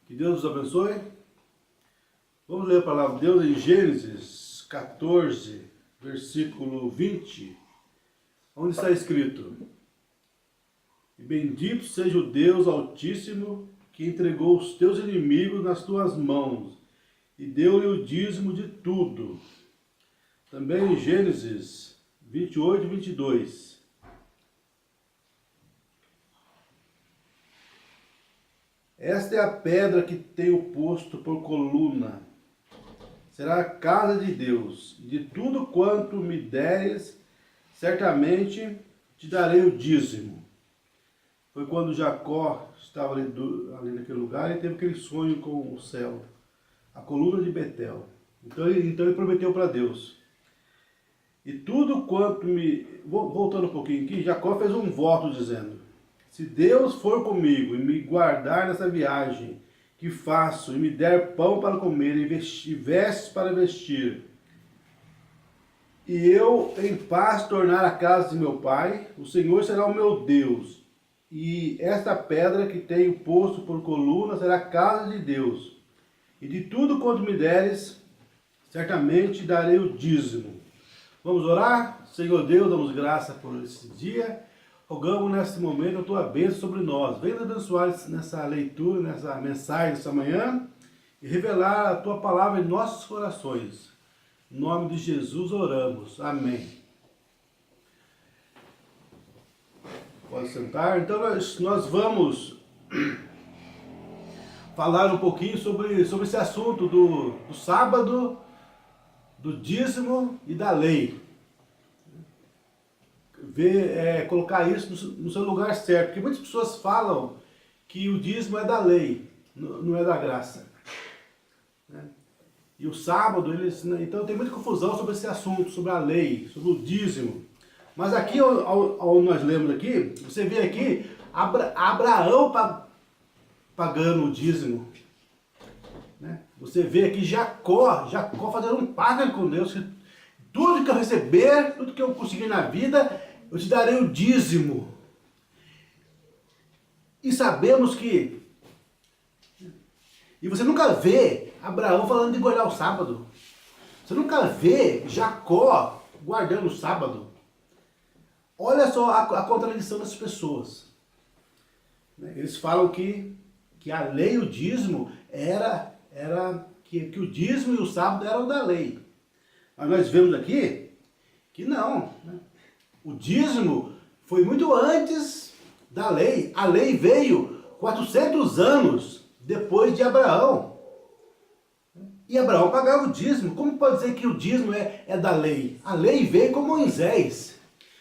Que Deus nos abençoe. Vamos ler a palavra de Deus em Gênesis 14, versículo 20, onde está escrito: E bendito seja o Deus Altíssimo, que entregou os teus inimigos nas tuas mãos, e deu-lhe o dízimo de tudo. Também em Gênesis 28 e 22. Esta é a pedra que tenho posto por coluna. Será a casa de Deus, e de tudo quanto me deres, certamente te darei o dízimo. Foi quando Jacó estava ali naquele lugar e teve aquele sonho com o céu, a coluna de Betel. Então ele prometeu para Deus. E tudo quanto me... Voltando um pouquinho aqui, Jacó fez um voto dizendo: se Deus for comigo e me guardar nessa viagem que faço, e me der pão para comer e vestes para vestir, e eu em paz tornar a casa de meu pai, o Senhor será o meu Deus, e esta pedra que tenho posto por coluna será a casa de Deus, e de tudo quanto me deres, certamente darei o dízimo. Vamos orar? Senhor Deus, damos graça por esse dia. Rogamos neste momento a tua bênção sobre nós. Venha abençoar nessa leitura, nessa mensagem dessa manhã, e revelar a tua palavra em nossos corações. Em nome de Jesus oramos. Amém. Pode sentar. Então nós vamos falar um pouquinho sobre esse assunto do sábado, do dízimo e da lei. Colocar isso no seu lugar certo, porque muitas pessoas falam que o dízimo é da lei, não é da graça, né? E o sábado, então tem muita confusão sobre esse assunto, sobre a lei, sobre o dízimo. Mas aqui, ao nós lemos aqui, você vê aqui Abraão pagando o dízimo, né? Você vê aqui Jacó fazendo um pacto com Deus, que tudo que eu receber, tudo que eu conseguir na vida, eu te darei o dízimo. E sabemos que... E você nunca vê Abraão falando de guardar o sábado. Você nunca vê Jacó guardando o sábado. Olha só a contradição dessas pessoas. Eles falam que a lei e o dízimo que o dízimo e o sábado eram da lei. Mas nós vemos aqui que não, né? O dízimo foi muito antes da lei. A lei veio 400 anos depois de Abraão. E Abraão pagava o dízimo. Como pode dizer que o dízimo é da lei? A lei veio com Moisés.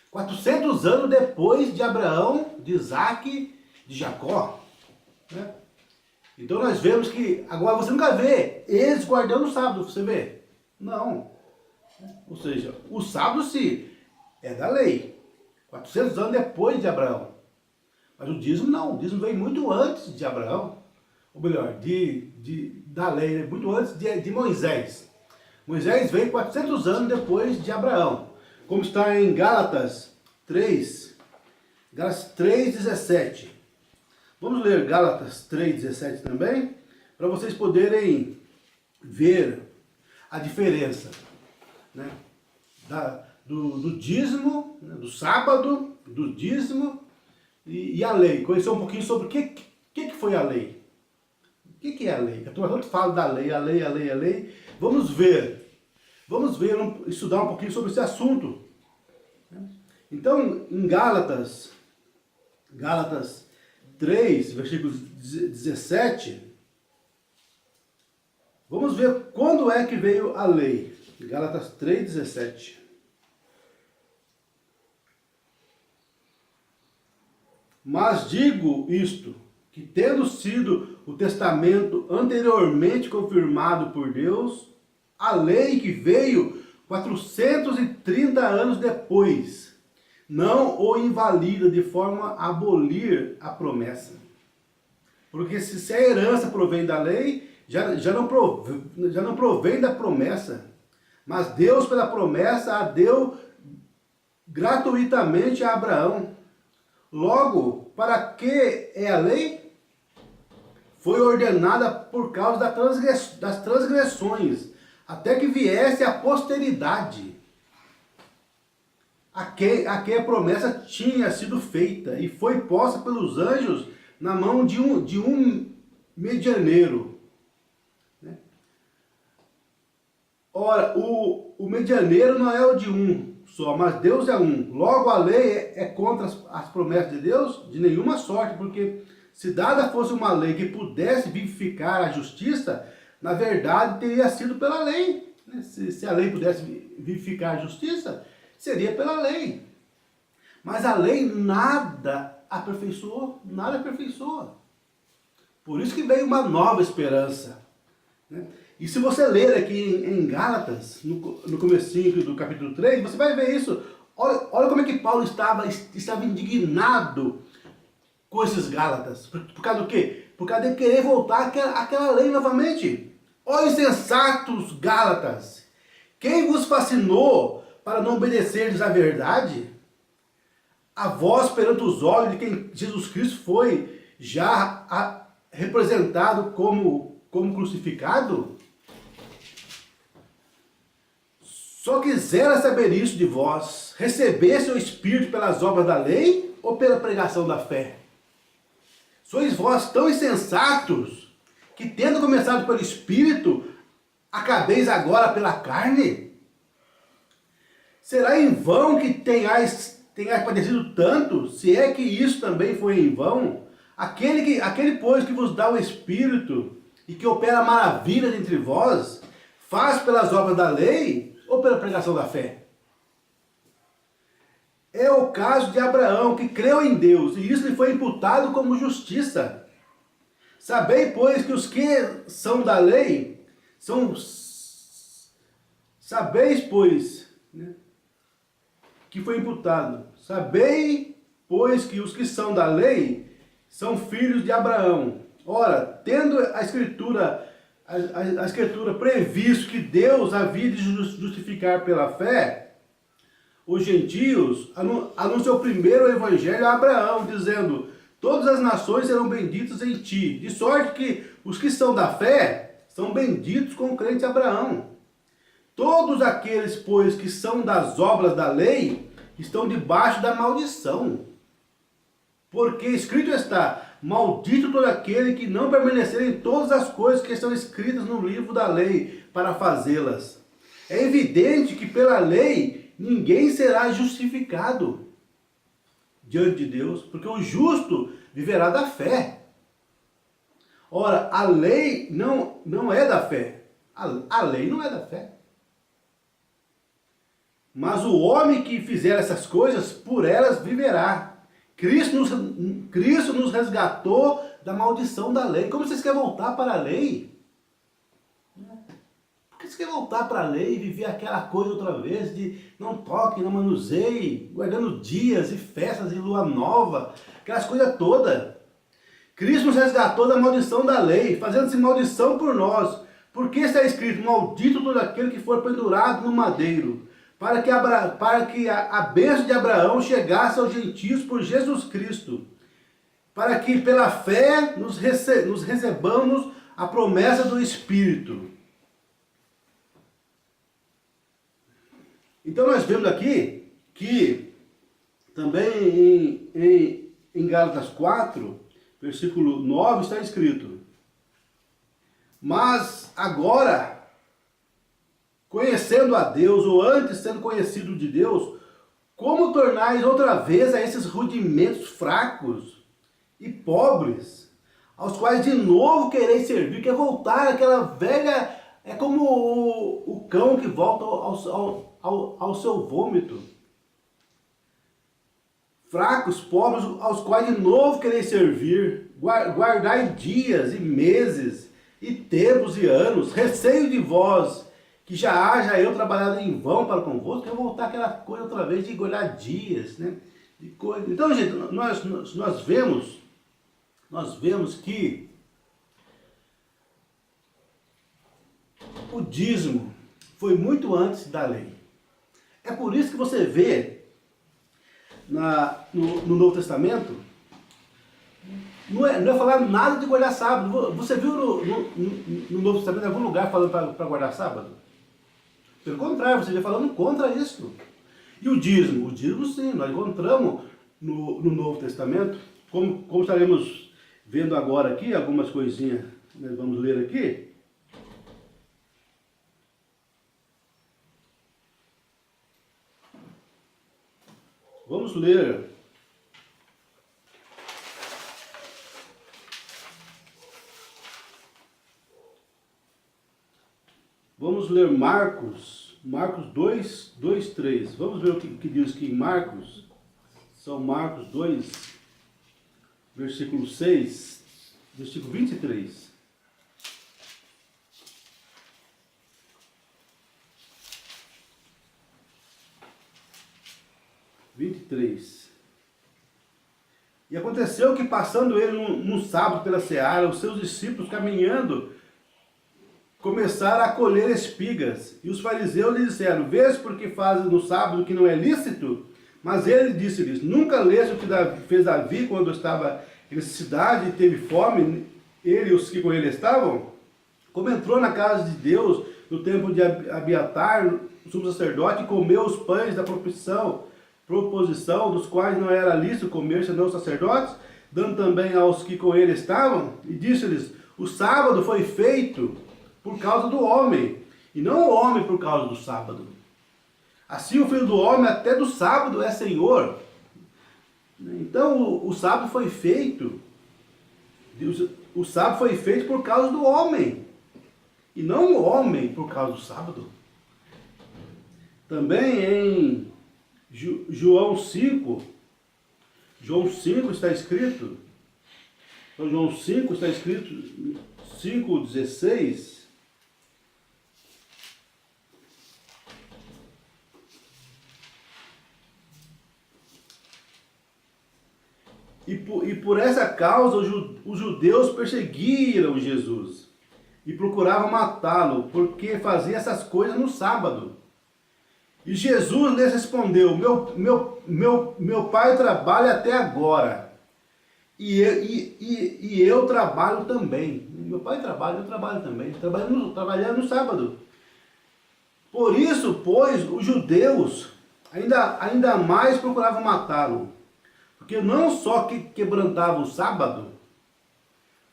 400 anos depois de Abraão, de Isaac, de Jacó, né? Então nós vemos que... Agora você nunca vê eles guardando o sábado, você vê? Não. Ou seja, o sábado sim é da lei, 400 anos depois de Abraão. Mas o dízimo não, o dízimo veio muito antes de Abraão. Ou melhor, da lei, muito antes de Moisés. Moisés veio 400 anos depois de Abraão. Como está em Gálatas 3, Gálatas 3:17. Vamos ler Gálatas 3:17 também, para vocês poderem ver a diferença, né, do dízimo, né, do sábado, do dízimo e a lei. Conhecer um pouquinho sobre o que foi a lei. O que é a lei? A turma tanto fala da lei, a lei, a lei, a lei. Vamos ver, estudar um pouquinho sobre esse assunto. Então, em Gálatas 3, versículo 17, vamos ver quando é que veio a lei. Gálatas 3:17. Mas digo isto, que tendo sido o testamento anteriormente confirmado por Deus, a lei que veio 430 anos depois, não o invalida de forma a abolir a promessa. Porque se a herança provém da lei, já não provém da promessa. Mas Deus, pela promessa, a deu gratuitamente a Abraão. Logo, para que é a lei? foi ordenada por causa das transgressões, até que viesse a posteridade, a quem a promessa tinha sido feita, e foi posta pelos anjos na mão de um medianeiro. Né? Ora, o medianeiro não é o de um só, mas Deus é um. Logo, a lei é contra as promessas de Deus de nenhuma sorte, porque se dada fosse uma lei que pudesse vivificar a justiça, na verdade teria sido pela lei. Né? Se a lei pudesse vivificar a justiça, seria pela lei. Mas a lei nada aperfeiçoou, nada aperfeiçoa. Por isso que veio uma nova esperança. Né? E se você ler aqui em Gálatas, no comecinho do capítulo 3, você vai ver isso. Olha como é que Paulo estava indignado com esses Gálatas. Por causa do quê? Por causa de querer voltar àquela lei novamente. Ó insensatos Gálatas! Quem vos fascinou para não obedecerdes à verdade? A vós perante os olhos de quem Jesus Cristo foi já representado como crucificado? Só quisera saber isso de vós: recebesse o Espírito pelas obras da lei ou pela pregação da fé? Sois vós tão insensatos que, tendo começado pelo Espírito, acabeis agora pela carne? Será em vão que tenhais padecido tanto, se é que isso também foi em vão? Aquele, pois, que vos dá o Espírito e que opera maravilhas entre vós, faz pelas obras da lei ou pela pregação da fé? É o caso de Abraão, que creu em Deus, e isso lhe foi imputado como justiça. Sabei, pois, que os que são da lei Sabeis, pois, né, que foi imputado. Sabei, pois, que os que são da lei são filhos de Abraão. Ora, tendo a Escritura previsto que Deus havia de justificar pela fé os gentios, anunciou primeiro o evangelho a Abraão, dizendo: todas as nações serão benditas em ti. De sorte que os que são da fé são benditos com o crente Abraão. Todos aqueles, pois, que são das obras da lei, estão debaixo da maldição. Porque escrito está: maldito todo aquele que não permanecer em todas as coisas que estão escritas no livro da lei, para fazê-las. É evidente que pela lei ninguém será justificado diante de Deus, porque o justo viverá da fé. Ora, a lei não é da fé. A lei não é da fé. Mas o homem que fizer essas coisas, por elas viverá. Cristo nos resgatou da maldição da lei. Como vocês querem voltar para a lei? Por que você quer voltar para a lei e viver aquela coisa outra vez de não toque, não manuseie, guardando dias e festas e lua nova, aquelas coisas todas? Cristo nos resgatou da maldição da lei, fazendo-se maldição por nós. Porque está escrito: maldito todo aquele que for pendurado no madeiro, para que a bênção de Abraão chegasse aos gentios por Jesus Cristo, para que pela fé nos recebamos a promessa do Espírito. Então nós vemos aqui que também em Gálatas 4, versículo 9, está escrito: mas agora, conhecendo a Deus, ou antes sendo conhecido de Deus, como tornais outra vez a esses rudimentos fracos e pobres, aos quais de novo quereis servir? Quer voltar àquela velha... É como o cão que volta ao seu vômito. Fracos, pobres, aos quais de novo quereis servir. Guardai dias e meses e tempos e anos. Receio de vós, que já haja eu trabalhado em vão para convosco. Quer voltar àquela coisa outra vez de guardar dias, né? Então, gente, nós vemos que o dízimo foi muito antes da lei. É por isso que você vê no Novo Testamento não é falar nada de guardar sábado. Você viu no Novo Testamento em algum lugar falando para guardar sábado? Pelo contrário, você já falando contra isso. E o dízimo? O dízimo sim, nós encontramos no Novo Testamento, como estaremos vendo agora aqui, algumas coisinhas, nós vamos ler aqui. Vamos ler. Vamos ler Marcos 2, 3. Vamos ver o que diz aqui em Marcos. São Marcos 2, versículo 6, versículo 23. E aconteceu que, passando ele num sábado pela seara, os seus discípulos caminhando começaram a colher espigas. E os fariseus lhe disseram: vês porque fazes no sábado o que não é lícito? Mas ele disse-lhes: nunca leste o que fez Davi quando estava em necessidade e teve fome, ele e os que com ele estavam? Como entrou na casa de Deus no tempo de Abiatar, o sumo sacerdote, e comeu os pães da proposição, dos quais não era lícito comer senão os sacerdotes, dando também aos que com ele estavam, e disse-lhes: o sábado foi feito por causa do homem, e não o homem por causa do sábado. Assim o Filho do Homem até do sábado é Senhor. Então o sábado foi feito, o sábado foi feito por causa do homem, e não o homem por causa do sábado. Também em João 5 está escrito, então João 5 está escrito, 5:16, e por essa causa os judeus perseguiram Jesus e procuravam matá-lo, porque fazia essas coisas no sábado. E Jesus lhes respondeu: meu pai trabalha até agora, e eu trabalho também. Meu pai trabalha, eu trabalho também, trabalhando no sábado. Por isso, pois, os judeus ainda mais procuravam matá-lo, porque não só que quebrantava o sábado,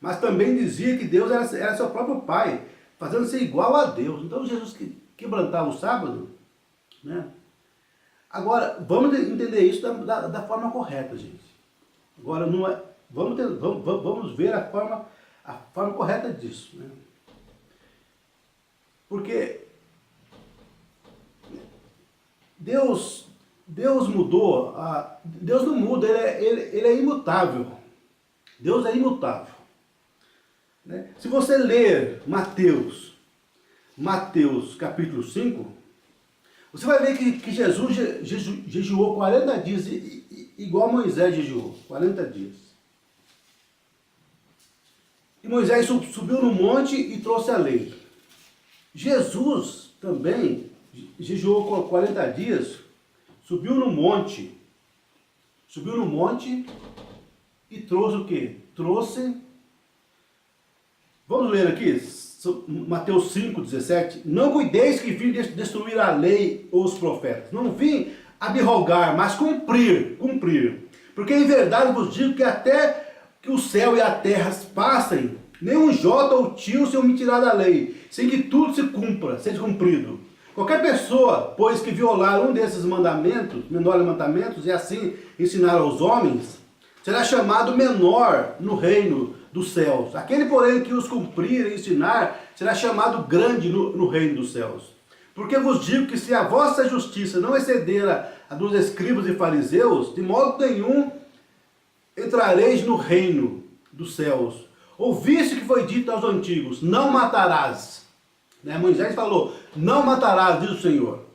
mas também dizia que Deus era seu próprio pai, fazendo-se igual a Deus. Então Jesus quebrantava o sábado, né? Agora, vamos entender isso da forma correta, gente. Agora, não é, vamos ver a forma correta disso, né? Porque Deus mudou, Deus não muda, ele é imutável. Deus é imutável, né? Se você ler Mateus capítulo 5, você vai ver que Jesus jejuou 40 dias, igual Moisés jejuou, 40 dias. E Moisés subiu no monte e trouxe a lei. Jesus também jejuou 40 dias, subiu no monte e trouxe o quê? Vamos ler aqui, Mateus 5:17. Não cuideis que vim destruir a lei ou os profetas. Não vim abrogar, mas cumprir. Porque em verdade vos digo que até que o céu e a terra passem, nem um jota ou tio se omitirá da lei, sem que tudo seja cumprido. Qualquer pessoa, pois, que violar um desses menores mandamentos, e assim ensinar aos homens, será chamado menor no reino dos céus. Aquele, porém, que os cumprir e ensinar, será chamado grande no reino dos céus. Porque vos digo que se a vossa justiça não exceder a dos escribas e fariseus, de modo nenhum entrareis no reino dos céus. Ouviste que foi dito aos antigos: não matarás. Né? Moisés falou: não matarás, diz o Senhor.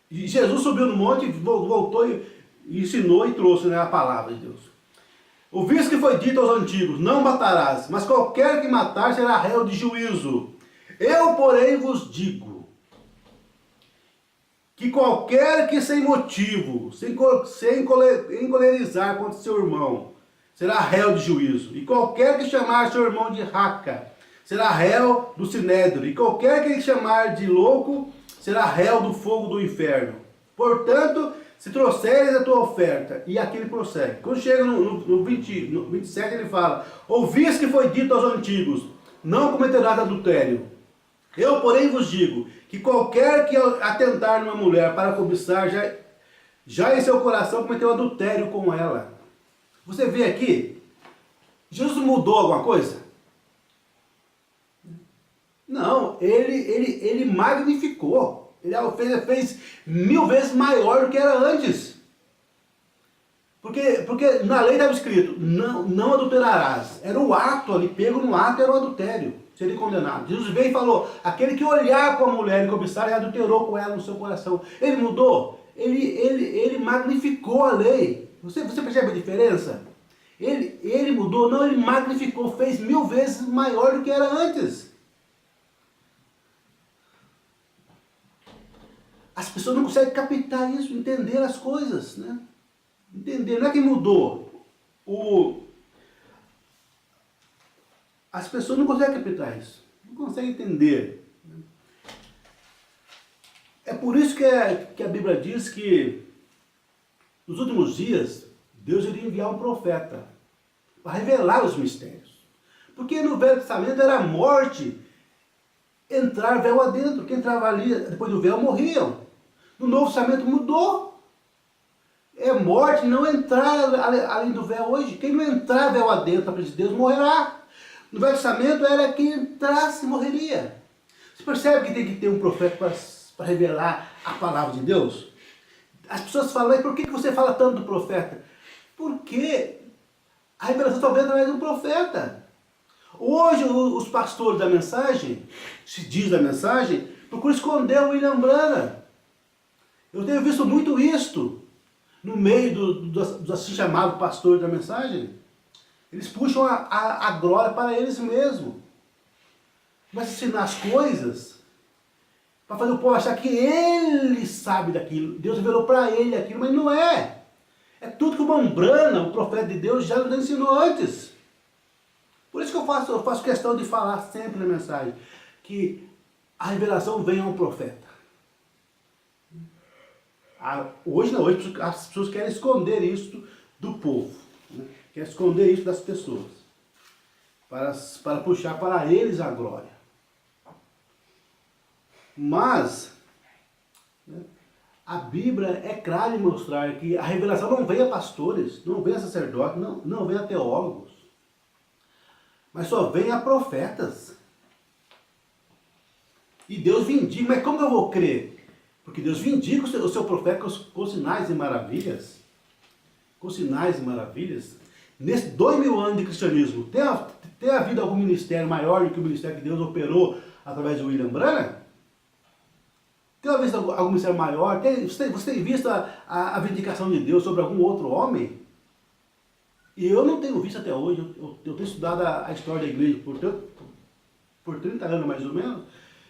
E Jesus subiu no monte, voltou e ensinou e trouxe, né, a palavra de Deus. Ouviste que foi dito aos antigos: não matarás, mas qualquer que matar será réu de juízo. Eu, porém, vos digo que qualquer que sem motivo, sem encolerizar contra seu irmão, será réu de juízo. E qualquer que chamar seu irmão de raca, será réu do sinédrio. E qualquer que chamar de louco, será réu do fogo do inferno. Portanto, se trouxeres a tua oferta, e aqui ele prossegue. Quando chega no 27, ele fala: ouvis que foi dito aos antigos, não cometerás adultério. Eu, porém, vos digo, que qualquer que atentar numa mulher para cobiçar, já em seu coração cometeu adultério com ela. Você vê aqui, Jesus mudou alguma coisa? Não, ele magnificou. Ele fez 1000 vezes maior do que era antes. Porque na lei estava escrito, não adulterarás. Era o ato ali, pego no ato era o adultério. Seria condenado. Jesus veio e falou, aquele que olhar para a mulher e cobiçar, ele adulterou com ela no seu coração. Ele mudou. Ele magnificou a lei. Você percebe a diferença? Ele mudou, não, ele magnificou, fez 1000 vezes maior do que era antes. As pessoas não conseguem captar isso, entender as coisas, né? Entender, não é que mudou. As pessoas não conseguem captar isso, não conseguem entender. É por isso que a Bíblia diz que nos últimos dias Deus iria enviar um profeta para revelar os mistérios. Porque no Velho Testamento era a morte entrar véu adentro. Quem entrava ali depois do véu morriam. No Novo Testamento mudou. É morte não entrar além do véu hoje. Quem não entrar véu adentro a presença de Deus morrerá. No Velho Testamento era quem entrasse morreria. Você percebe que tem que ter um profeta para revelar a palavra de Deus? As pessoas falam, mas por que você fala tanto do profeta? Porque a revelação só vem através de um profeta. Hoje os pastores da mensagem, se diz da mensagem, procuram esconder o William Branham. Eu tenho visto muito isto no meio dos assim chamados pastores da mensagem. Eles puxam a glória para eles mesmos. Começam a ensinar as coisas para fazer o povo achar que ele sabe daquilo. Deus revelou para ele aquilo, mas não é. É tudo que o irmão Branham, o profeta de Deus, já nos ensinou antes. Por isso que eu faço questão de falar sempre na mensagem que a revelação vem a um profeta. Hoje não, hoje as pessoas querem esconder isso do povo. Né? Querem esconder isso das pessoas. Para puxar para eles a glória. Mas, né, a Bíblia é clara em mostrar que a revelação não vem a pastores, não vem a sacerdotes, não vem a teólogos. Mas só vem a profetas. E Deus vindica, mas como eu vou crer? Porque Deus vindica o seu profeta com sinais e maravilhas. Com sinais e maravilhas. Nesses 2000 anos de cristianismo, tem havido algum ministério maior do que o ministério que Deus operou através de William Branham? Tem visto algum ministério maior? Você tem visto a vindicação de Deus sobre algum outro homem? E eu não tenho visto até hoje. Eu tenho estudado a história da igreja por 30 anos mais ou menos.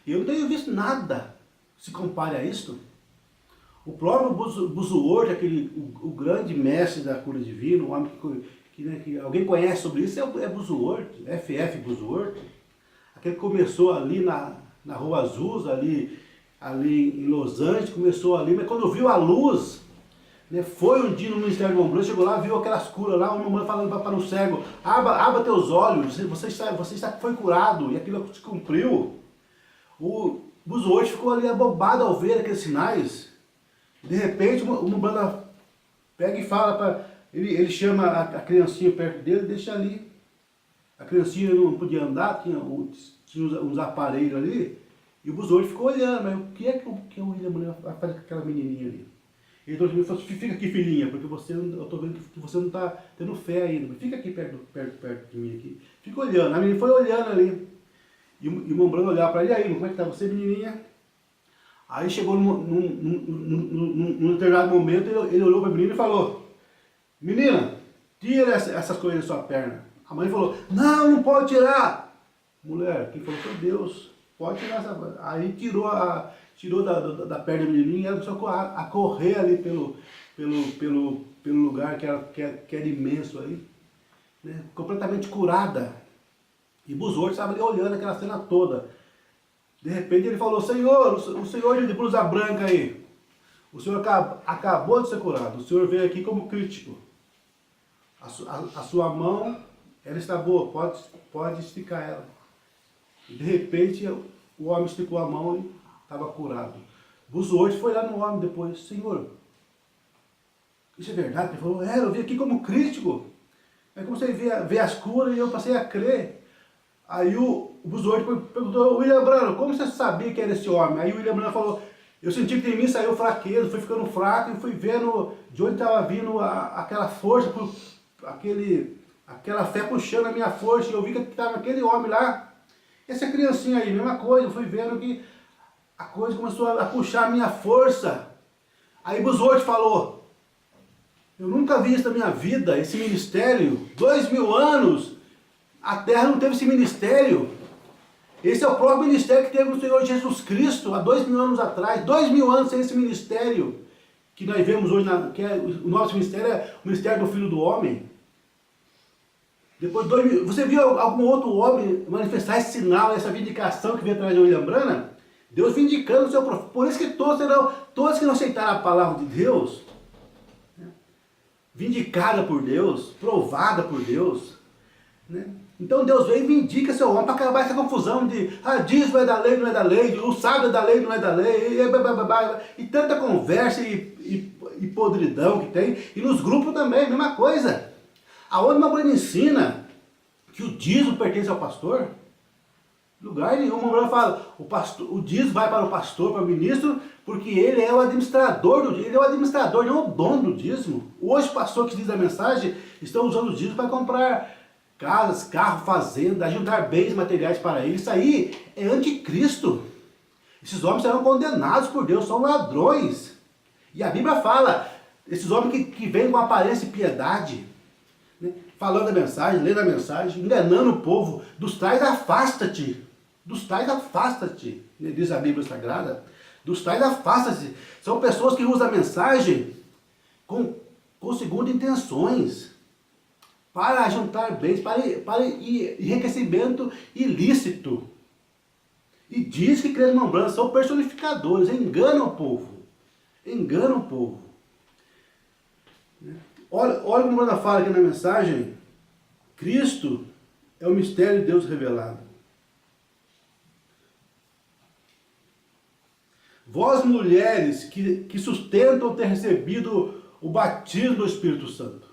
E eu não tenho visto nada que se compare a isto. O próprio Buzuord, o grande mestre da cura divina, o homem que alguém conhece sobre isso, é Buzuord, F.F. Buzuord. Aquele que começou ali na Rua Azusa, ali em Los Angeles, começou ali, mas quando viu a luz, né, foi um dia no Ministério do Ombrão, chegou lá, viu aquelas curas lá, uma mãe falando para o cego, abra teus olhos, você foi curado, e aquilo se cumpriu. O Buzuord ficou ali abobado ao ver aqueles sinais. De repente, uma banda pega e fala para... Ele chama a criancinha perto dele e deixa ali. A criancinha não podia andar, tinha uns aparelhos ali. E o Buzuord ficou olhando, mas o que é que o William Branham vai fazer com aquela menininha ali? Ele falou, fica aqui, filhinha, porque eu estou vendo que você não está tendo fé ainda. Mas fica aqui perto de mim aqui. Fica olhando. A menina foi olhando ali. E o irmão Branham olhava para ele, aí, como é que está você, menininha? Aí chegou num determinado momento, ele olhou para a menina e falou, menina, tira essas coisas da sua perna. A mãe falou, não pode tirar. Mulher, quem falou foi Deus, pode tirar essa coisa. Aí tirou da perna da menininha e ela começou a correr ali pelo lugar que era imenso aí. né, completamente curada. E Buzor estava ali olhando aquela cena toda. De repente ele falou, Senhor, o senhor de blusa branca aí, o senhor acabou de ser curado, o senhor veio aqui como crítico. A sua mão, ela está boa, pode esticar ela. E de repente o homem esticou a mão e estava curado. Buzor foi lá no homem depois, Senhor, isso é verdade? Ele falou, eu vim aqui como crítico. Aí comecei a ver as curas e eu passei a crer. Aí o Buzor perguntou, William Branham, como você sabia que era esse homem? Aí o William Branham falou, eu senti que de mim saiu fraqueza, fui ficando fraco e fui vendo de onde estava vindo aquela força, aquela fé puxando a minha força, e eu vi que estava aquele homem lá. Essa criancinha aí, mesma coisa, eu fui vendo que a coisa começou a puxar a minha força. Aí Buzor falou, eu nunca vi isso na minha vida, esse ministério, 2000 anos, a terra não teve esse ministério. Esse é o próprio ministério que teve o Senhor Jesus Cristo, há 2000 anos atrás, 2000 anos sem esse ministério, que nós vemos hoje, que é, o nosso ministério é o ministério do Filho do Homem. Depois de 2000, você viu algum outro homem manifestar esse sinal, essa vindicação que veio atrás de William Branham? Deus vindicando o seu profeta. Por isso que todos que não aceitaram a palavra de Deus, vindicada por Deus, provada por Deus, né? Então Deus veio e vindica seu homem para acabar essa confusão de dízimo é da lei, não é da lei, o sábio é da lei, não é da lei, e tanta conversa e podridão que tem. E nos grupos também, a mesma coisa. Aonde uma mulher ensina que o dízimo pertence ao pastor, lugar nenhum. Uma mulher fala, o dízimo vai para o pastor, para o ministro, porque ele é o administrador do dízimo, ele é o administrador, não o dono do dízimo. Hoje os pastores que dizem a mensagem estão usando o dízimo para comprar casas, carro, fazenda, juntar bens materiais para ele. Isso aí é anticristo. Esses homens serão condenados por Deus, são ladrões. E a Bíblia fala, esses homens que vêm com aparência e piedade, né, falando a mensagem, lendo a mensagem, enganando o povo, dos tais afasta-te. Dos tais afasta-te, né, diz a Bíblia Sagrada. Dos tais afasta-te. São pessoas que usam a mensagem com segundas intenções, para juntar bens, para enriquecimento ilícito. E diz que crê no branco, são personificadores, enganam o povo. Enganam o povo. Olha como ela fala aqui na mensagem, Cristo é o mistério de Deus revelado. Vós mulheres que sustentam ter recebido o batismo do Espírito Santo,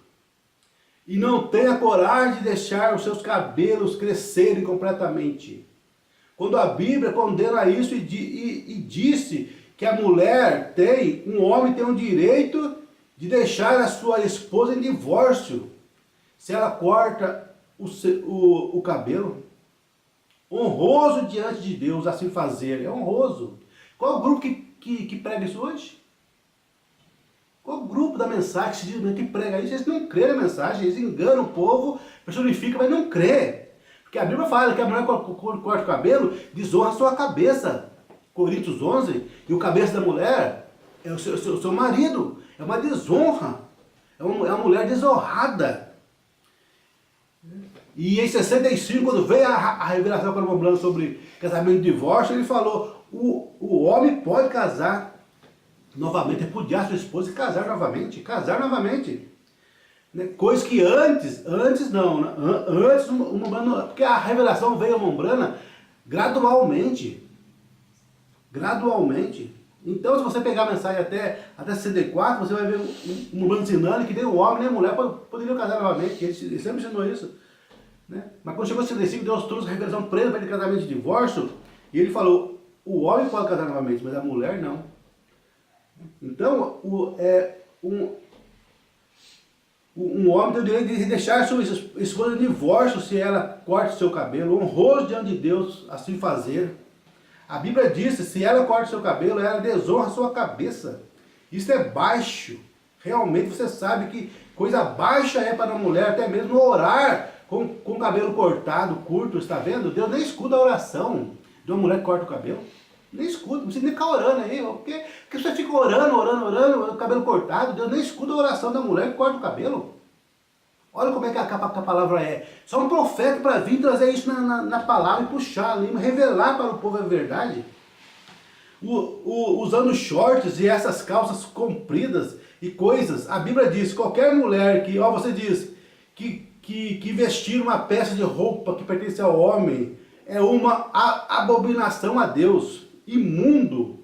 e não tem a coragem de deixar os seus cabelos crescerem completamente. Quando a Bíblia condena isso e disse que a mulher um homem tem o direito de deixar a sua esposa em divórcio, se ela corta o cabelo. Honroso diante de Deus assim fazer, é honroso. Qual o grupo que prega isso hoje? Qual o grupo da mensagem que prega isso? Eles não creem na mensagem, eles enganam o povo, personificam, mas não crê. Porque a Bíblia fala que a mulher quando corta o cabelo, desonra a sua cabeça. Coríntios 11, e o cabeça da mulher é o seu marido. É uma desonra. É uma mulher desonrada. E em 65, quando veio a revelação para o Branco sobre casamento e divórcio, ele falou, o homem pode casar novamente, repudiar sua esposa e casar novamente. Casar novamente. Né? Coisa que antes não. Né? Antes, porque a revelação veio a Mombrana gradualmente. Gradualmente. Então, se você pegar a mensagem até 64, você vai ver o Mombrana ensinando que nem o homem nem a mulher poderiam casar novamente. Ele sempre ensinou isso. Né? Mas quando chegou a 65, Deus trouxe a revelação presa para ele casamento de divórcio. E ele falou, o homem pode casar novamente, mas a mulher não. Então, um homem tem o direito de deixar sua esposa em divórcio se ela corta o seu cabelo, honroso diante de Deus assim fazer. A Bíblia diz, se ela corta o seu cabelo, ela desonra a sua cabeça. Isso é baixo. Realmente você sabe que coisa baixa é para a mulher, até mesmo orar com o cabelo cortado, curto, está vendo? Deus nem escuta a oração de uma mulher que corta o cabelo. Nem escuta, não precisa nem ficar orando aí, porque você fica orando, o cabelo cortado, Deus nem escuta a oração da mulher que corta o cabelo. Olha como é que a palavra é. Só um profeta para vir trazer isso na palavra e puxar ali, revelar para o povo a verdade. Usando shorts e essas calças compridas e coisas, a Bíblia diz, qualquer mulher que, ó, você diz, que vestir uma peça de roupa que pertence ao homem é uma abominação a Deus, imundo,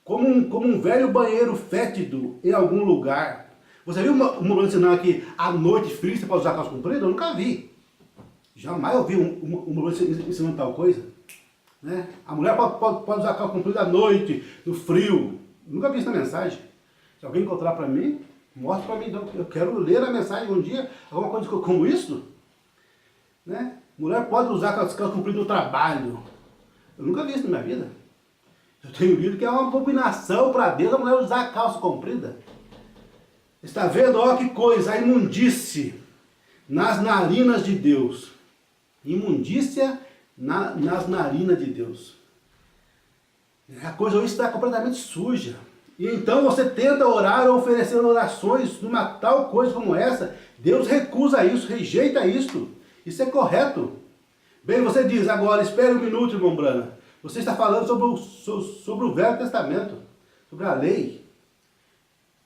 como um velho banheiro fétido em algum lugar. Você viu uma mulher ensinando que à noite fria você pode usar calça comprida? Eu nunca vi. Jamais eu vi uma mulher ensinando tal coisa. Né? A mulher pode usar calça comprida à noite, no frio. Eu nunca vi isso na mensagem. Se alguém encontrar para mim, mostre para mim. Eu quero ler a mensagem um dia, alguma coisa como isso. Né? Mulher pode usar calça comprida no trabalho. Eu nunca vi isso na minha vida. Eu tenho lido que é uma abominação para Deus a mulher usar calça comprida. Está vendo? Olha que coisa, a imundície nas narinas de Deus. Imundícia nas narinas de Deus. A coisa hoje está completamente suja. E então você tenta orar ou oferecer orações numa tal coisa como essa. Deus recusa isso, rejeita isso. Isso é correto. Bem, você diz agora, espere um minuto, irmão Brana. Você está falando sobre o Velho Testamento, sobre a lei.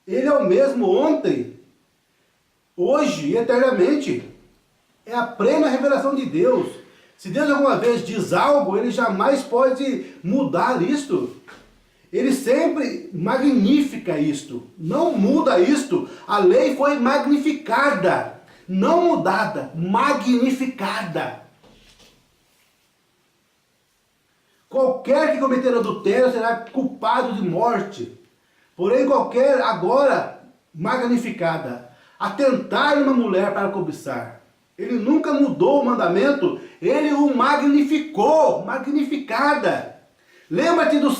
Ele é o mesmo ontem, hoje e eternamente. É a plena revelação de Deus. Se Deus alguma vez diz algo, ele jamais pode mudar isto. Ele sempre magnifica isto. Não muda isto. A lei foi magnificada. Não mudada, magnificada. Qualquer que cometer adultério será culpado de morte. Porém, qualquer, agora, magnificada, atentar numa mulher para cobiçar. Ele nunca mudou o mandamento, ele o magnificou, magnificada. Lembra-te do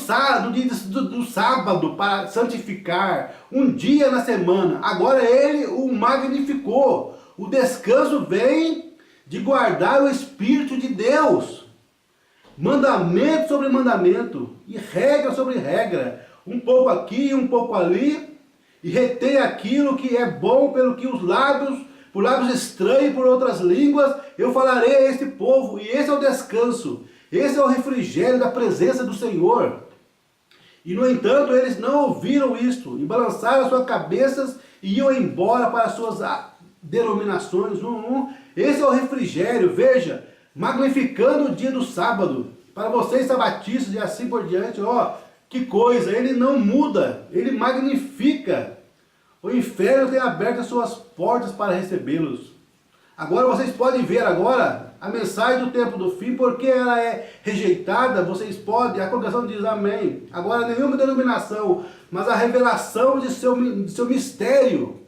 sábado para santificar, um dia na semana. Agora ele o magnificou. O descanso vem de guardar o Espírito de Deus. Mandamento sobre mandamento e regra sobre regra. Um pouco aqui, um pouco ali, e retém aquilo que é bom pelo que os lábios, por lábios estranhos, por outras línguas, eu falarei a este povo, e esse é o descanso, esse é o refrigério da presença do Senhor. E no entanto, eles não ouviram isto, e balançaram as suas cabeças, e iam embora para as suas denominações. Esse é o refrigério, veja, magnificando o dia do sábado, para vocês sabatistas e assim por diante, ó, que coisa, ele não muda, ele magnifica. O inferno tem aberto as suas portas para recebê-los. Agora vocês podem ver agora a mensagem do tempo do fim, porque ela é rejeitada, vocês podem, a congregação diz amém. Agora nenhuma denominação, mas a revelação de seu mistério.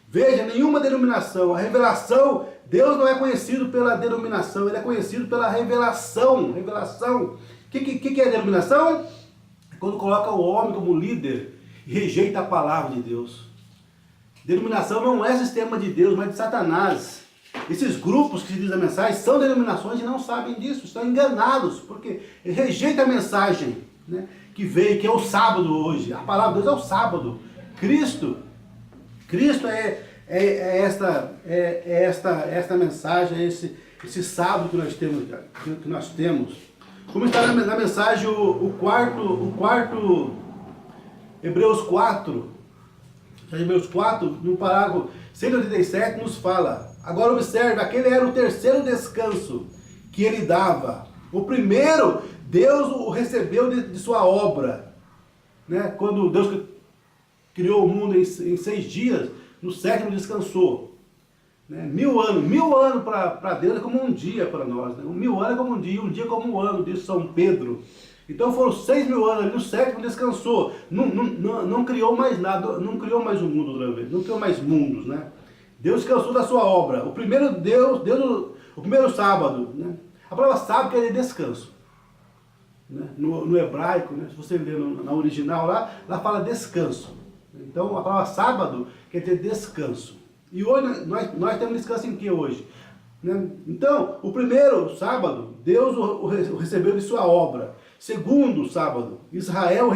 Veja, nenhuma denominação, a revelação, Deus não é conhecido pela denominação, ele é conhecido pela revelação. Revelação. O que é denominação? Quando coloca o homem como líder e rejeita a palavra de Deus. Denominação não é sistema de Deus, mas de Satanás. Esses grupos que se diz a mensagem são denominações e não sabem disso, estão enganados, porque ele rejeita a mensagem, né, que veio, que é o sábado hoje. A palavra de Deus é o sábado. Cristo é esta mensagem, esse sábado que nós temos. Como está na mensagem o quarto Hebreus 4, no parágrafo 187, nos fala. Agora observe, aquele era o terceiro descanso que ele dava. O primeiro, Deus o recebeu de sua obra. Né? Quando Deus criou o mundo em 6 dias, no sétimo descansou. Né? 1000 anos para Deus é como um dia para nós. Né? 1000 anos é como um dia como um ano, diz São Pedro. Então foram 6.000 anos ali, no sétimo descansou. Não criou mais nada, não criou mais um mundo outra vez, não criou mais mundos, né? Deus descansou da sua obra. O primeiro o primeiro sábado, né? A palavra sábado quer dizer descanso. Né? No hebraico, né? Se você ler na original lá fala descanso. Então a palavra sábado quer dizer descanso. E hoje nós temos descanso em que hoje? Né? Então, o primeiro sábado, Deus o recebeu de sua obra. Segundo sábado, Israel